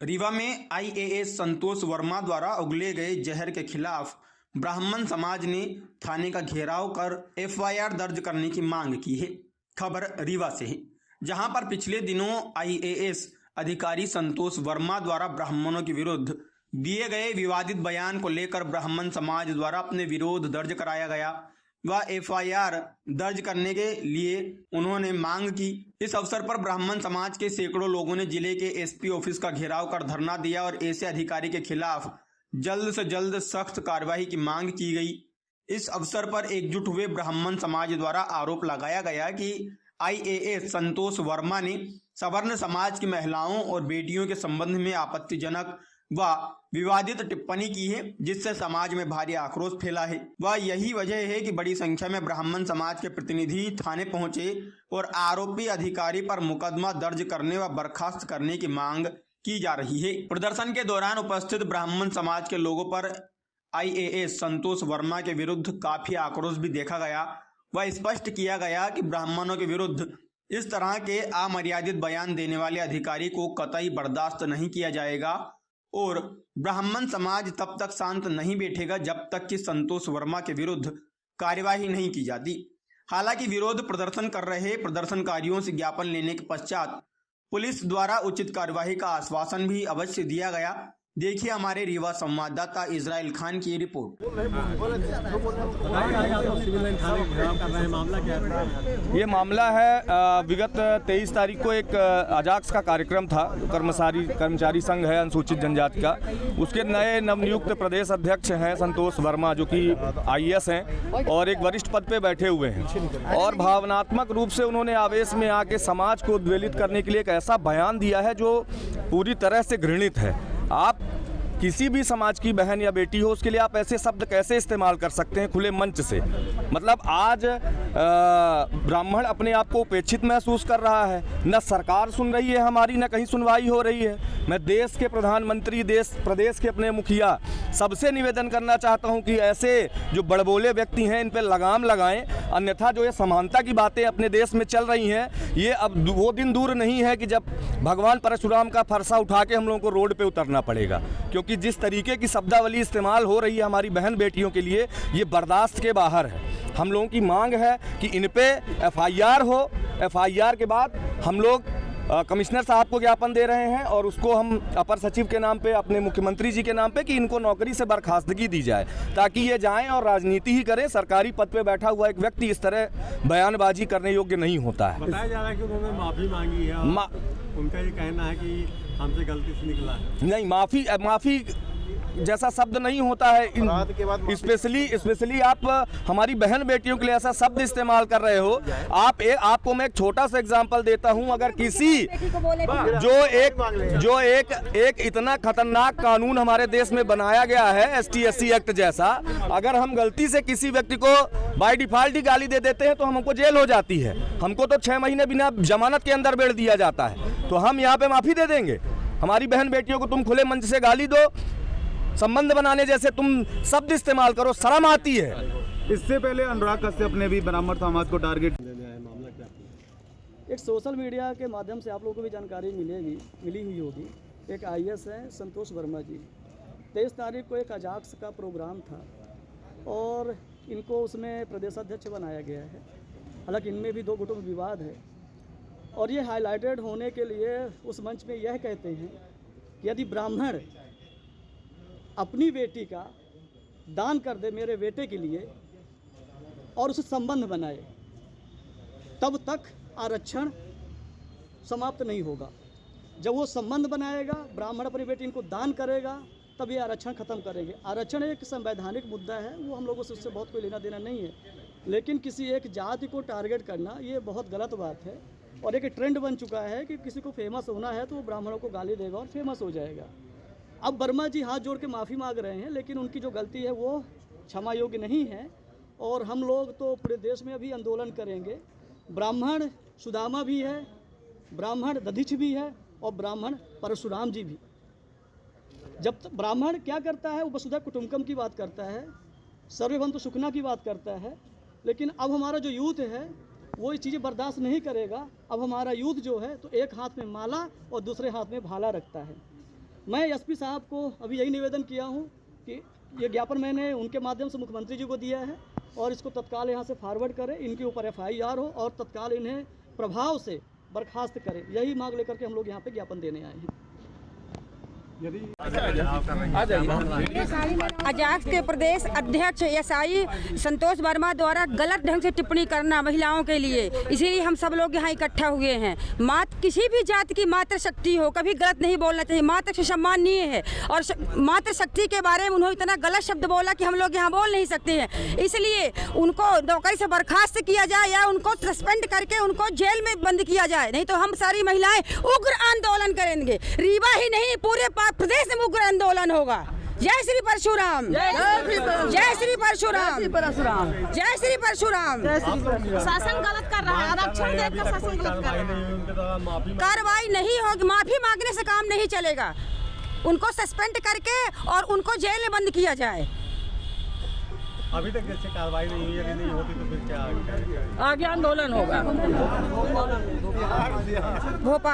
रीवा में आईएएस संतोष वर्मा द्वारा उगले गए जहर के खिलाफ ब्राह्मण समाज ने थाने का घेराव कर एफआईआर दर्ज करने की मांग की है। खबर रीवा से है, जहां पर पिछले दिनों आईएएस अधिकारी संतोष वर्मा द्वारा ब्राह्मणों के विरुद्ध दिए गए विवादित बयान को लेकर ब्राह्मण समाज द्वारा अपने विरोध दर्ज कराया गया व एफआईआर दर्ज करने के लिए उन्होंने मांग की। इस अवसर पर ब्राह्मण समाज के सैकड़ों लोगों ने जिले के एसपी ऑफिस का घेराव कर धरना दिया और ऐसे अधिकारी के खिलाफ जल्द से जल्द सख्त कार्रवाई की मांग की गई। इस अवसर पर एकजुट हुए ब्राह्मण समाज द्वारा आरोप लगाया गया कि आईएएस संतोष वर्मा ने सवर्ण समाज की महिलाओं और बेटियों के संबंध में आपत्तिजनक व विवादित टिप्पणी की है, जिससे समाज में भारी आक्रोश फैला है। वह यही वजह है कि बड़ी संख्या में ब्राह्मण समाज के प्रतिनिधि थाने पहुंचे और आरोपी अधिकारी पर मुकदमा दर्ज करने व बर्खास्त करने की मांग की जा रही है। प्रदर्शन के दौरान उपस्थित ब्राह्मण समाज के लोगों पर आईएएस संतोष वर्मा के विरुद्ध काफी आक्रोश भी देखा गया। वह स्पष्ट किया गया कि ब्राह्मणों के विरुद्ध इस तरह के अमर्यादित बयान देने वाले अधिकारी को कतई बर्दाश्त नहीं किया जाएगा और ब्राह्मण समाज तब तक शांत नहीं बैठेगा जब तक कि संतोष वर्मा के विरुद्ध कार्यवाही नहीं की जाती। हालांकि विरोध प्रदर्शन कर रहे प्रदर्शनकारियों से ज्ञापन लेने के पश्चात पुलिस द्वारा उचित कार्यवाही का आश्वासन भी अवश्य दिया गया। देखिए हमारे रीवा संवाददाता इजराइल खान की रिपोर्ट। ये मामला है विगत 23 तारीख को एक अजाक्स का कार्यक्रम था, कर्मचारी संघ है अनुसूचित जनजाति का। उसके नए नवनियुक्त प्रदेश अध्यक्ष हैं संतोष वर्मा, जो कि आईएएस हैं और एक वरिष्ठ पद पे बैठे हुए हैं। और भावनात्मक रूप से उन्होंने आवेश में आके समाज को उद्वेलित करने के लिए एक ऐसा बयान दिया है जो पूरी तरह से घृणित है। आप किसी भी समाज की बहन या बेटी हो, उसके लिए आप ऐसे शब्द कैसे इस्तेमाल कर सकते हैं खुले मंच से? मतलब आज ब्राह्मण अपने आप को उपेक्षित महसूस कर रहा है। न सरकार सुन रही है हमारी, न कहीं सुनवाई हो रही है। मैं देश के प्रधानमंत्री, प्रदेश के अपने मुखिया सबसे निवेदन करना चाहता हूं कि ऐसे जो बड़बोले व्यक्ति हैं इन पर लगाम लगाएं, अन्यथा जो ये समानता की बातें अपने देश में चल रही हैं, ये अब वो दिन दूर नहीं है कि जब भगवान परशुराम का फरसा उठा के हम लोगों को रोड पे उतरना पड़ेगा। क्योंकि जिस तरीके की शब्दावली इस्तेमाल हो रही है हमारी बहन बेटियों के लिए, ये बर्दाश्त के बाहर है। हम लोगों की मांग है कि इन पे एफआईआर हो। एफआईआर के बाद हम लोग कमिश्नर साहब को ज्ञापन दे रहे हैं और उसको हम अपर सचिव के नाम पे, अपने मुख्यमंत्री जी के नाम पे, कि इनको नौकरी से बर्खास्तगी दी जाए ताकि ये जाएं और राजनीति ही करें। सरकारी पद पे बैठा हुआ एक व्यक्ति इस तरह बयानबाजी करने योग्य नहीं होता है। बताया जा रहा है कि उन्होंने माफ़ी मांगी है। उनका ये कहना है कि हमसे गलती से निकला है। नहीं, माफ़ी जैसा शब्द नहीं होता है। स्पेशली आप हमारी बहन बेटियों के लिए ऐसा शब्द इस्तेमाल कर रहे हो। आपको मैं एक छोटा सा एग्जांपल देता हूं। अगर किसी जो एक इतना खतरनाक कानून हमारे देश में बनाया गया है, ST/SC एक्ट जैसा, अगर हम गलती से किसी व्यक्ति को बाय डिफॉल्ट ही गाली दे देते हैं तो हमको जेल हो जाती है। हमको तो 6 महीने बिना जमानत के अंदर बेड़ दिया जाता है। तो हम यहाँ पे माफ़ी दे देंगे? हमारी बहन बेटियों को तुम खुले मंच से गाली दो, संबंध बनाने जैसे तुम शब्द इस्तेमाल करो, शर्म आती है। इससे पहले अनुराग कश्यप ने भी ब्राह्मण समाज को टारगेट मामला क्या? एक सोशल मीडिया के माध्यम से आप लोगों को भी जानकारी मिली हुई होगी। एक आईएएस है संतोष वर्मा जी। 23 तारीख को एक अजाक्स का प्रोग्राम था और इनको उसमें प्रदेशाध्यक्ष बनाया गया है। हालांकि इनमें भी 2 गुटों में विवाद है और ये हाईलाइटेड होने के लिए उस मंच में यह कहते हैं कि यदि ब्राह्मण अपनी बेटी का दान कर दे मेरे बेटे के लिए और उसे संबंध बनाए, तब तक आरक्षण समाप्त नहीं होगा। जब वो संबंध बनाएगा, ब्राह्मण अपनी बेटी इनको दान करेगा, तब ये आरक्षण खत्म करेंगे। आरक्षण एक संवैधानिक मुद्दा है, वो हम लोगों से उससे बहुत कोई लेना देना नहीं है। लेकिन किसी एक जाति को टारगेट करना ये बहुत गलत बात है और एक ट्रेंड बन चुका है कि किसी को फेमस होना है तो वो ब्राह्मणों को गाली देगा और फेमस हो जाएगा। अब वर्मा जी हाथ जोड़ के माफ़ी मांग रहे हैं, लेकिन उनकी जो गलती है वो क्षमा योग्य नहीं है और हम लोग तो पूरे देश में अभी आंदोलन करेंगे। ब्राह्मण सुदामा भी है, ब्राह्मण दधिच भी है और ब्राह्मण परशुराम जी भी। जब ब्राह्मण क्या करता है, वो वसुधा कुटुंबकम की बात करता है, सर्वभौमत्व सुखना की बात करता है। लेकिन अब हमारा जो यूथ है वो ये चीज़ें बर्दाश्त नहीं करेगा। अब हमारा यूथ जो है तो एक हाथ में माला और दूसरे हाथ में भाला रखता है। मैं एसपी साहब को अभी यही निवेदन किया हूँ कि ये ज्ञापन मैंने उनके माध्यम से मुख्यमंत्री जी को दिया है और इसको तत्काल यहाँ से फॉरवर्ड करें, इनके ऊपर FIR हो और तत्काल इन्हें प्रभाव से बर्खास्त करें। यही मांग लेकर के हम लोग यहाँ पे ज्ञापन देने आए हैं। अजाक्स के प्रदेश अध्यक्ष SI संतोष वर्मा द्वारा गलत ढंग से टिप्पणी करना महिलाओं के लिए, इसीलिए हम सब लोग यहाँ इकट्ठा हुए हैं। किसी भी जाति की मातृशक्ति हो, कभी गलत नहीं बोलना चाहिए। मातृ सम्माननीय है और मातृशक्ति के बारे में उन्होंने इतना गलत शब्द बोला कि हम लोग यहाँ बोल नहीं सकते हैं। इसलिए उनको नौकरी से बर्खास्त किया जाए या उनको सस्पेंड करके उनको जेल में बंद किया जाए, नहीं तो हम सारी महिलाएं उग्र आंदोलन करेंगे। रीवा ही नहीं, पूरे प्रदेश में उग्र आंदोलन होगा। जय श्री परशुराम, जय श्री परशुराम, जय श्री परशुराम। शासन गलत कर रहा है, आरक्षण देकर शासन गलत कर रहा है। कार्रवाई नहीं होगी, माफी मांगने से काम नहीं चलेगा। उनको सस्पेंड करके और उनको जेल में बंद किया जाए। अभी तक जैसे कार्रवाई नहीं हुई, अगर नहीं होती तो फिर क्या आगे आंदोलन होगा। भोपाल